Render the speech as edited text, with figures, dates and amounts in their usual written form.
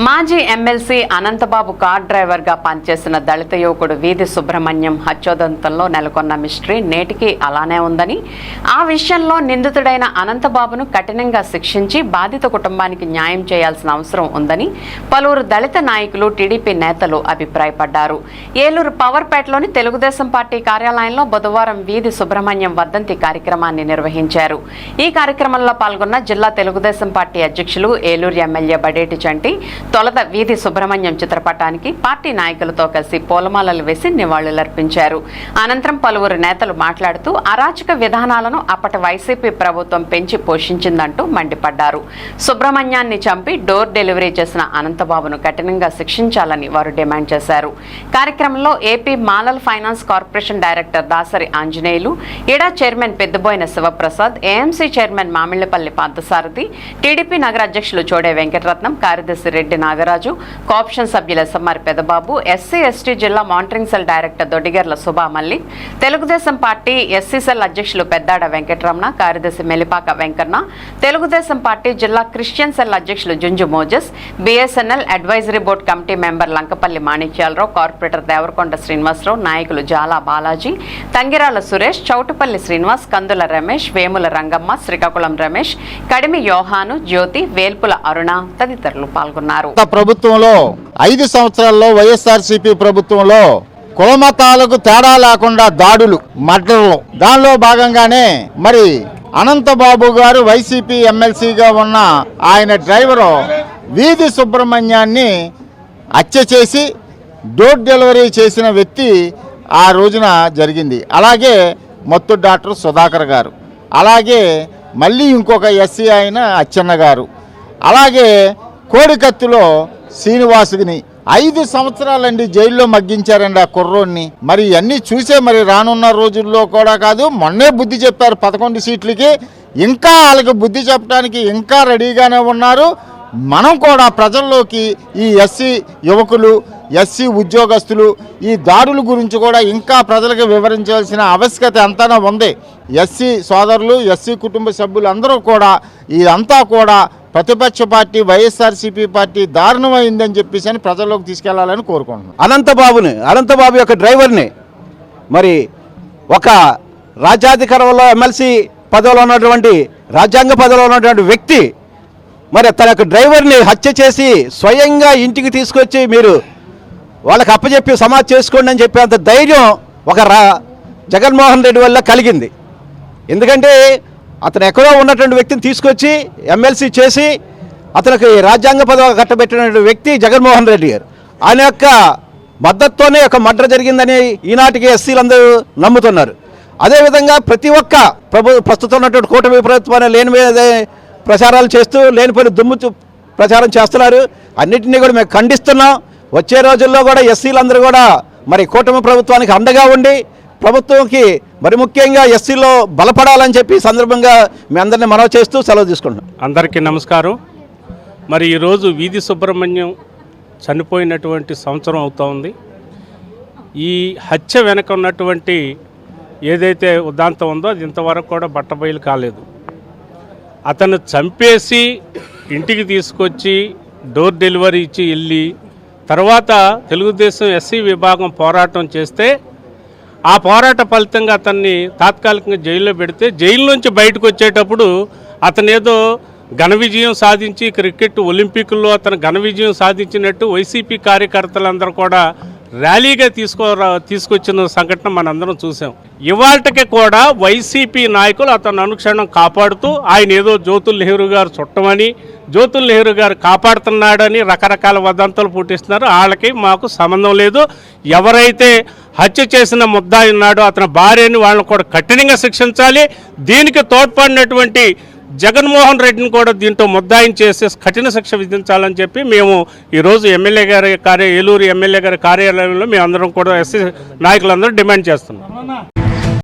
మాజీ MLC Anantha Babu car డ్రైవర్గా పనిచేసిన దళిత యువకుడు వీధి సుబ్రహ్మణ్యం హత్యోదంతంలో నెలకొన్న మిస్టరీ నేటికి అలానే ఉందని, ఆ విషయంలో నిందితుడైన అనంతబాబును కఠినంగా శిక్షించి బాధిత కుటుంబానికి న్యాయం చేయాల్సిన అవసరం ఉందని పలువురు దళిత నాయకులు, టీడీపీ నేతలు అభిప్రాయపడ్డారు. ఏలూరు పవర్పేటలోని తెలుగుదేశం పార్టీ కార్యాలయంలో బుధవారం వీధి సుబ్రహ్మణ్యం వర్ధంతి కార్యక్రమాన్ని నిర్వహించారు. ఈ కార్యక్రమంలో పాల్గొన్న జిల్లా తెలుగుదేశం పార్టీ అధ్యక్షులు, ఏలూరు ఎమ్మెల్యే బడేటి చంటి తొలత వీధి సుబ్రహ్మణ్యం చిత్రపటానికి పార్టీ నాయకులతో కలిసి పూలమాలలు వేసి నివాళులర్పించారు. అనంతరం పలువురు నేతలు మాట్లాడుతూ అరాచక విధానాలను అప్పటి వైసీపీ ప్రభుత్వం పెంచి పోషించిందంటూ మండిపడ్డారు. సుబ్రహ్మణ్యాన్ని చంపి డోర్ డెలివరీ చేసిన అనంతబాబును కఠినంగా శిక్షించాలని వారు డిమాండ్ చేశారు. కార్యక్రమంలో ఏపీ మాలల్ finance corporation director Dasari Anjaneyulu, ఇడా chairman Peddaboina Sivaprasad, AMC chairman Mamillapalli Parthasarathi, TDP నగర అధ్యక్షులు చోడే వెంకటరత్నం, కార్యదర్శి రెడ్డి నాగరాజు, కోఆప్షన్ సభ్యుల ఎస్ఎంఆర్ పెదబాబు, ఎస్సీ ఎస్టీ జిల్లా monitoring cell director Doddigarla Subha Mallik, Telugu Desam party SC cell అధ్యక్షులు పెద్దాడ వెంకటరమణ, కార్యదర్శి మెలిపాక వెంకన్న, తెలుగుదేశం పార్టీ జిల్లా క్రిస్టియన్ సెల్ అధ్యక్షులు Junju Moses, BSNL advisory board committee member Lankapalli Manikyala Rao, corporator Devarakonda Srinivasa Rao, నాయకులు జాలా బాలాజీ, తంగిరాల సురేష్, చౌటుపల్లి శ్రీనివాస్, కందుల రమేష్, వేముల రంగమ్మ, శ్రీకాకుళం రమేష్, కడిమి యోహాను, జ్యోతి, వేల్పుల అరుణ తదితరులు పాల్గొన్నారు. ప్రభుత్వంలో 5 సంవత్సరాల్లో వైఎస్ఆర్సీపీ ప్రభుత్వంలో కులమతాలకు తేడా లేకుండా దాడులు, మర్డర్లు, దానిలో భాగంగానే మరి అనంతబాబు గారు వైసీపీ ఎమ్మెల్సీగా ఉన్న ఆయన డ్రైవరు వీధి సుబ్రహ్మణ్యాన్ని హత్య చేసి డోర్ డెలివరీ చేసిన వ్యక్తి ఆ రోజున జరిగింది. అలాగే మత్తు డాక్టర్ సుధాకర్ గారు, అలాగే మళ్ళీ ఇంకొక ఎస్సీ అయిన అచ్చెన్న గారు, అలాగే కోడికత్తిలో శ్రీనివాసుని 5 సంవత్సరాలండి జైల్లో మగ్గించారండి ఆ కుర్రోడిని. మరి ఇవన్నీ చూసే మరి రానున్న రోజుల్లో కూడా కాదు, మొన్నే బుద్ధి చెప్పారు 11 సీట్లకి, ఇంకా వాళ్ళకి బుద్ధి చెప్పడానికి ఇంకా రెడీగానే ఉన్నారు. మనం కూడా ప్రజల్లోకి ఈ ఎస్సీ యువకులు, ఎస్సీ ఉద్యోగస్తులు ఈ దాడుల గురించి కూడా ఇంకా ప్రజలకు వివరించాల్సిన ఆవశ్యకత ఎంతైనా ఉంది. ఎస్సీ సోదరులు, ఎస్సీ కుటుంబ సభ్యులు అందరూ కూడా ఇదంతా కూడా ప్రతిపక్ష పార్టీ వైఎస్ఆర్సీపీ పార్టీ దారుణమైందని చెప్పేసి అని ప్రజల్లోకి తీసుకెళ్లాలని కోరుకుంటున్నాను. అనంతబాబు యొక్క డ్రైవర్ని మరి ఒక రాజ్యాధికారంలో ఎమ్మెల్సీ పదవిలో ఉన్నటువంటి రాజ్యాంగ పదవిలో ఉన్నటువంటి వ్యక్తి మరి తన యొక్క డ్రైవర్ని హత్య చేసి స్వయంగా ఇంటికి తీసుకొచ్చి మీరు వాళ్ళకి అప్పచెప్పి సమాధి చేసుకోండి అని చెప్పేంత ధైర్యం ఒక జగన్మోహన్ రెడ్డి వల్ల కలిగింది. ఎందుకంటే అతను ఎక్కడో ఉన్నటువంటి వ్యక్తిని తీసుకొచ్చి ఎమ్మెల్సీ చేసి అతనికి రాజ్యాంగ పదవి కట్టబెట్టినటువంటి వ్యక్తి జగన్మోహన్ రెడ్డి గారు. ఆయన యొక్క మద్దతుతోనే ఒక మర్డర్ జరిగిందని ఈనాటికి ఎస్సీలందరూ నమ్ముతున్నారు. అదేవిధంగా ప్రతి ఒక్క ప్రస్తుతం ఉన్నటువంటి కూటమి ప్రభుత్వాన్ని లేని మీద ప్రచారాలు చేస్తూ లేనిపోయిన దుమ్ము ప్రచారం చేస్తున్నారు. అన్నింటినీ కూడా మేము ఖండిస్తున్నాం. వచ్చే రోజుల్లో కూడా ఎస్సీలందరూ కూడా మరి కూటమి ప్రభుత్వానికి అండగా ఉండి ప్రభుత్వంకి మరి ముఖ్యంగా ఎస్సీలో బలపడాలని చెప్పి సందర్భంగా మీ అందరినీ మనవి చేస్తూ సెలవు తీసుకుంటున్నాం. అందరికీ నమస్కారం. మరి ఈరోజు వీధి సుబ్రహ్మణ్యం చనిపోయినటువంటి సంవత్సరం అవుతూ ఉంది. ఈ హత్య వెనక ఉన్నటువంటి ఏదైతే ఉదాంతం ఉందో అది ఇంతవరకు కూడా బట్టబయలు కాలేదు. అతను చంపేసి ఇంటికి తీసుకొచ్చి డోర్ డెలివరీ ఇచ్చి వెళ్ళి తర్వాత తెలుగుదేశం ఎస్సీ విభాగం పోరాటం చేస్తే ఆ పోరాట ఫలితంగా అతన్ని తాత్కాలికంగా జైల్లో పెడితే జైలు నుంచి బయటకు వచ్చేటప్పుడు అతను ఏదో ఘన విజయం సాధించి క్రికెట్ ఒలింపిక్లో అతను ఘన విజయం సాధించినట్టు వైసీపీ కార్యకర్తలందరూ కూడా ర్యాలీగా తీసుకొచ్చిన సంఘటన మనందరం చూసాం. ఇవాళకి కూడా వైసీపీ నాయకులు అతను అనుక్షణం కాపాడుతూ ఆయన ఏదో జ్యోతుల్ నెహ్రూ గారు చుట్టమని, జ్యోతుల్ నెహ్రూ గారు కాపాడుతున్నాడని రకరకాల వదంతులు పుట్టిస్తున్నారు. వాళ్ళకి మాకు సంబంధం లేదు. ఎవరైతే హత్య చేసిన ముద్దాయి ఉన్నాడో అతని భార్యని వాళ్ళని కూడా కఠినంగా శిక్షించాలి. దీనికి తోడ్పడినటువంటి జగన్మోహన్ రెడ్డిని కూడా దీంట్లో ముద్దాయిని చేసి కఠిన శిక్ష విధించాలని చెప్పి మేము ఈరోజు ఎమ్మెల్యే గారి ఏలూరు ఎమ్మెల్యే గారి కార్యాలయంలో మేము అందరం కూడా ఎస్సీ నాయకులందరూ డిమాండ్ చేస్తున్నాం.